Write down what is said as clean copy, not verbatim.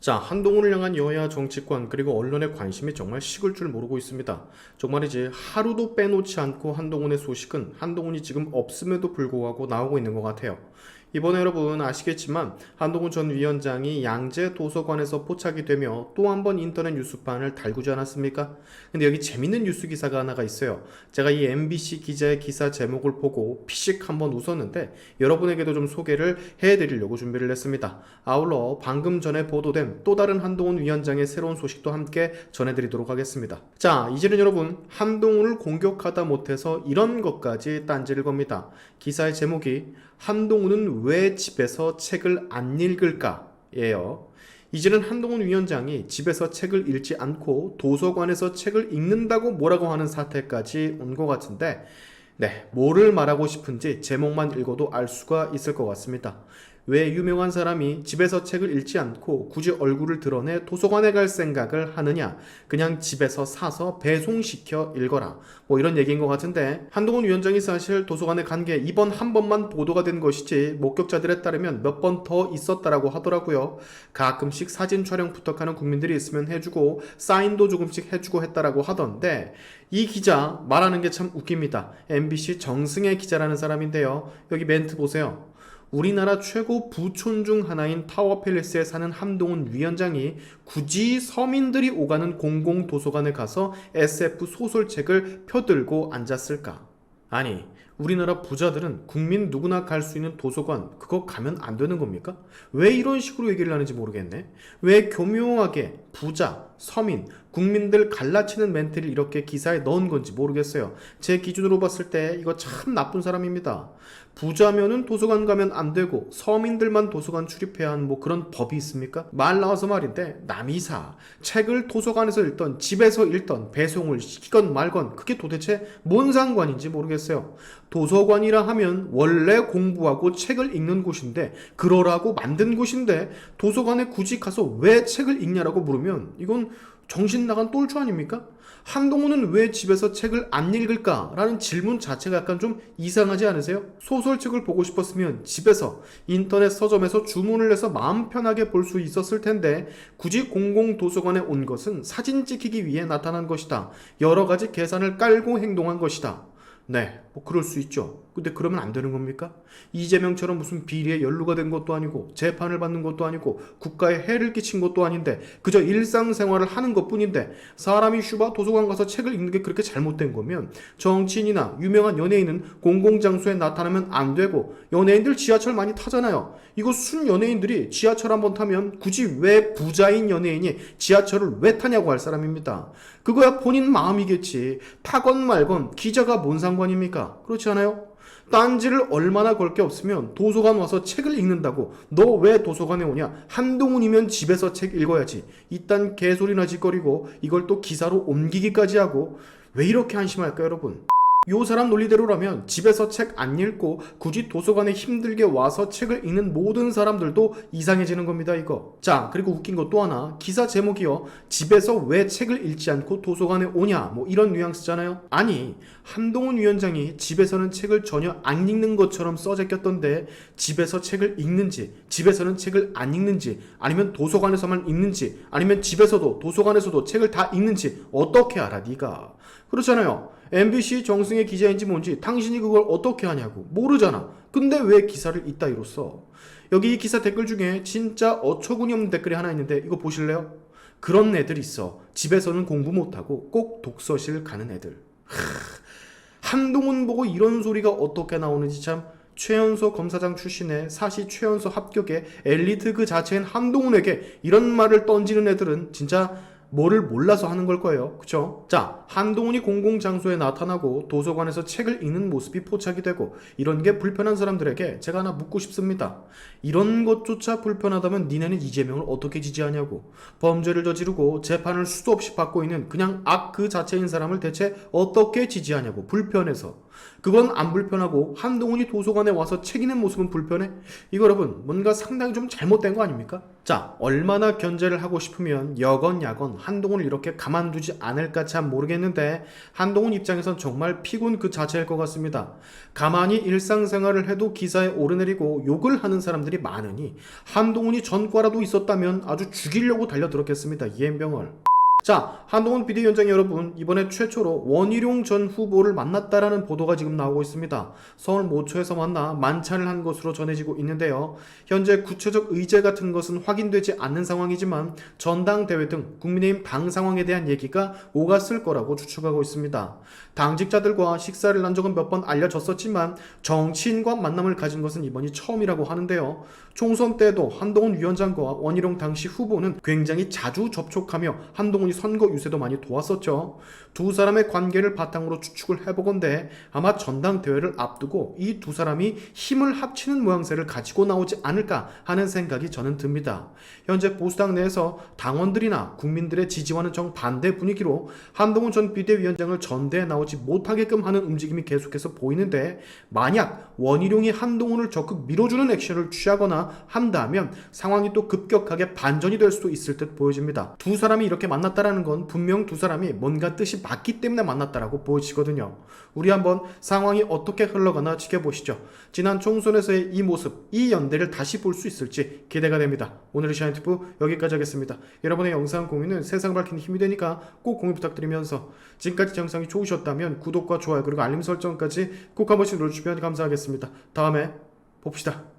자, 한동훈을 향한 여야 정치권 그리고 언론의 관심이 정말 식을 줄 모르고 있습니다. 정말이지 하루도 빼놓지 않고 한동훈의 소식은 한동훈이 지금 없음에도 불구하고 나오고 있는 것 같아요. 이번에 여러분 아시겠지만 한동훈 전 위원장이 양재 도서관에서 포착이 되며 또 한 번 인터넷 뉴스판을 달구지 않았습니까? 근데 여기 재밌는 뉴스 기사가 하나가 있어요. 제가 이 MBC 기자의 기사 제목을 보고 피식 한번 웃었는데 여러분에게도 좀 소개를 해드리려고 준비를 했습니다. 아울러 방금 전에 보도된 또 다른 한동훈 위원장의 새로운 소식도 함께 전해드리도록 하겠습니다. 자, 이제는 여러분 한동훈을 공격하다 못해서 이런 것까지 딴지를 겁니다. 기사의 제목이 한동훈은 왜 집에서 책을 안 읽을까? 예요. 이제는 한동훈 위원장이 집에서 책을 읽지 않고 도서관에서 책을 읽는다고 뭐라고 하는 사태까지 온 것 같은데 뭐를 말하고 싶은지 제목만 읽어도 알 수가 있을 것 같습니다. 왜 유명한 사람이 집에서 책을 읽지 않고 굳이 얼굴을 드러내 도서관에 갈 생각을 하느냐? 그냥 집에서 사서 배송시켜 읽어라. 뭐 이런 얘기인 것 같은데 한동훈 위원장이 사실 도서관에 간 게 이번 한 번만 보도가 된 것이지 목격자들에 따르면 몇 번 더 있었다라고 하더라고요. 가끔씩 사진 촬영 부탁하는 국민들이 있으면 해주고 사인도 조금씩 해주고 했다라고 하던데 이 기자 말하는 게 참 웃깁니다. MBC 정승혜 기자라는 사람인데요. 여기 멘트 보세요. 우리나라 최고 부촌 중 하나인 타워팰리스에 사는 한동훈 위원장이 굳이 서민들이 오가는 공공도서관에 가서 SF 소설책을 펴들고 앉았을까? 아니, 우리나라 부자들은 국민 누구나 갈 수 있는 도서관 그거 가면 안 되는 겁니까? 왜 이런 식으로 얘기를 하는지 모르겠네. 왜 교묘하게 부자, 서민, 국민들 갈라치는 멘트를 이렇게 기사에 넣은 건지 모르겠어요. 제 기준으로 봤을 때 이거 참 나쁜 사람입니다. 부자면은 도서관 가면 안 되고 서민들만 도서관 출입해야 하는 뭐 그런 법이 있습니까? 말 나와서 말인데 남이 책을 도서관에서 읽던 집에서 읽던 배송을 시키건 말건 그게 도대체 뭔 상관인지 모르겠어요. 도서관이라 하면 원래 공부하고 책을 읽는 곳인데 그러라고 만든 곳인데 도서관에 굳이 가서 왜 책을 읽냐라고 물으면 이건 정신 나간 똘추 아닙니까? 한동훈은 왜 집에서 책을 안 읽을까? 라는 질문 자체가 약간 좀 이상하지 않으세요? 소설책을 보고 싶었으면 집에서 인터넷 서점에서 주문을 해서 마음 편하게 볼 수 있었을 텐데 굳이 공공도서관에 온 것은 사진 찍히기 위해 나타난 것이다. 여러 가지 계산을 깔고 행동한 것이다. 뭐 그럴 수 있죠. 근데 그러면 안 되는 겁니까? 이재명처럼 무슨 비리에 연루가 된 것도 아니고 재판을 받는 것도 아니고 국가에 해를 끼친 것도 아닌데 그저 일상생활을 하는 것뿐인데 사람이 슈바 도서관 가서 책을 읽는 게 그렇게 잘못된 거면 정치인이나 유명한 연예인은 공공장소에 나타나면 안 되고 연예인들 지하철 많이 타잖아요. 이거 순 연예인들이 지하철 한번 타면 굳이 왜 부자인 연예인이 지하철을 왜 타냐고 할 사람입니다. 그거야 본인 마음이겠지. 타건 말건 기자가 뭔 상관입니까? 그렇지 않아요? 딴지를 얼마나 걸 게 없으면 도서관 와서 책을 읽는다고 너 왜 도서관에 오냐? 한동훈이면 집에서 책 읽어야지. 이딴 개소리나 짓거리고 이걸 또 기사로 옮기기까지 하고 왜 이렇게 한심할까 여러분? 요 사람 논리대로라면 집에서 책 안 읽고 굳이 도서관에 힘들게 와서 책을 읽는 모든 사람들도 이상해지는 겁니다 이거. 자, 그리고 웃긴 거 또 하나. 기사 제목이요. 집에서 왜 책을 읽지 않고 도서관에 오냐 뭐 이런 뉘앙스잖아요. 아니 한동훈 위원장이 집에서는 책을 전혀 안 읽는 것처럼 써제꼈던데 집에서 책을 읽는지 집에서는 책을 안 읽는지 아니면 도서관에서만 읽는지 아니면 집에서도 도서관에서도 책을 다 읽는지 어떻게 알아 네가. 그렇잖아요. MBC 정승의 기자인지 뭔지 당신이 그걸 어떻게 하냐고. 모르잖아. 근데 왜 기사를 이따위로 써? 여기 이 기사 댓글 중에 진짜 어처구니 없는 댓글이 하나 있는데 이거 보실래요? 그런 애들 있어. 집에서는 공부 못하고 꼭 독서실 가는 애들. 한동훈 보고 이런 소리가 어떻게 나오는지 참. 최연소 검사장 출신의 사시 최연소 합격의 엘리트 그 자체인 한동훈에게 이런 말을 던지는 애들은 진짜 뭐를 몰라서 하는 걸 거예요. 그쵸? 자, 한동훈이 공공장소에 나타나고 도서관에서 책을 읽는 모습이 포착이 되고 이런 게 불편한 사람들에게 제가 하나 묻고 싶습니다. 이런 것조차 불편하다면 니네는 이재명을 어떻게 지지하냐고. 범죄를 저지르고 재판을 수도 없이 받고 있는 그냥 악 그 자체인 사람을 대체 어떻게 지지하냐고. 불편해서. 그건 안 불편하고 한동훈이 도서관에 와서 책 읽는 모습은 불편해? 이거 여러분 뭔가 상당히 좀 잘못된 거 아닙니까? 자, 얼마나 견제를 하고 싶으면 여건야건 한동훈을 이렇게 가만두지 않을까 참 모르겠는데 한동훈 입장에선 정말 피곤 그 자체일 것 같습니다. 가만히 일상생활을 해도 기사에 오르내리고 욕을 하는 사람들이 많으니 한동훈이 전과라도 있었다면 아주 죽이려고 달려들었겠습니다. 이엠병을. 자, 한동훈 비대위원장 여러분, 이번에 최초로 원희룡 전 후보를 만났다라는 보도가 지금 나오고 있습니다. 서울 모처에서 만나 만찬을 한 것으로 전해지고 있는데요. 현재 구체적 의제 같은 것은 확인되지 않는 상황이지만 전당대회 등 국민의힘 당 상황에 대한 얘기가 오갔을 거라고 추측하고 있습니다. 당직자들과 식사를 한 적은 몇 번 알려졌었지만 정치인과 만남을 가진 것은 이번이 처음이라고 하는데요. 총선 때도 한동훈 위원장과 원희룡 당시 후보는 굉장히 자주 접촉하며 한동훈이 선거 유세도 많이 도왔었죠. 두 사람의 관계를 바탕으로 추측을 해보건대 아마 전당대회를 앞두고 이 두 사람이 힘을 합치는 모양새를 가지고 나오지 않을까 하는 생각이 저는 듭니다. 현재 보수당 내에서 당원들이나 국민들의 지지와는 정반대 분위기로 한동훈 전 비대위원장을 전대에 나오지 못하게끔 하는 움직임이 계속해서 보이는데 만약 원희룡이 한동훈을 적극 밀어주는 액션을 취하거나 한다면 상황이 또 급격하게 반전이 될 수도 있을 듯 보여집니다. 두 사람이 이렇게 만났다라는 건 분명 두 사람이 뭔가 뜻이 맞기 때문에 만났다라고 보여지거든요. 우리 한번 상황이 어떻게 흘러가나 지켜보시죠. 지난 총선에서의 이 모습, 이 연대를 다시 볼 수 있을지 기대가 됩니다. 오늘의 샤인티프 여기까지 하겠습니다. 여러분의 영상 공유는 세상을 밝히는 힘이 되니까 꼭 공유 부탁드리면서 지금까지 영상이 좋으셨다면 구독과 좋아요 그리고 알림 설정까지 꼭 한 번씩 눌러주시면 감사하겠습니다. 다음에 봅시다.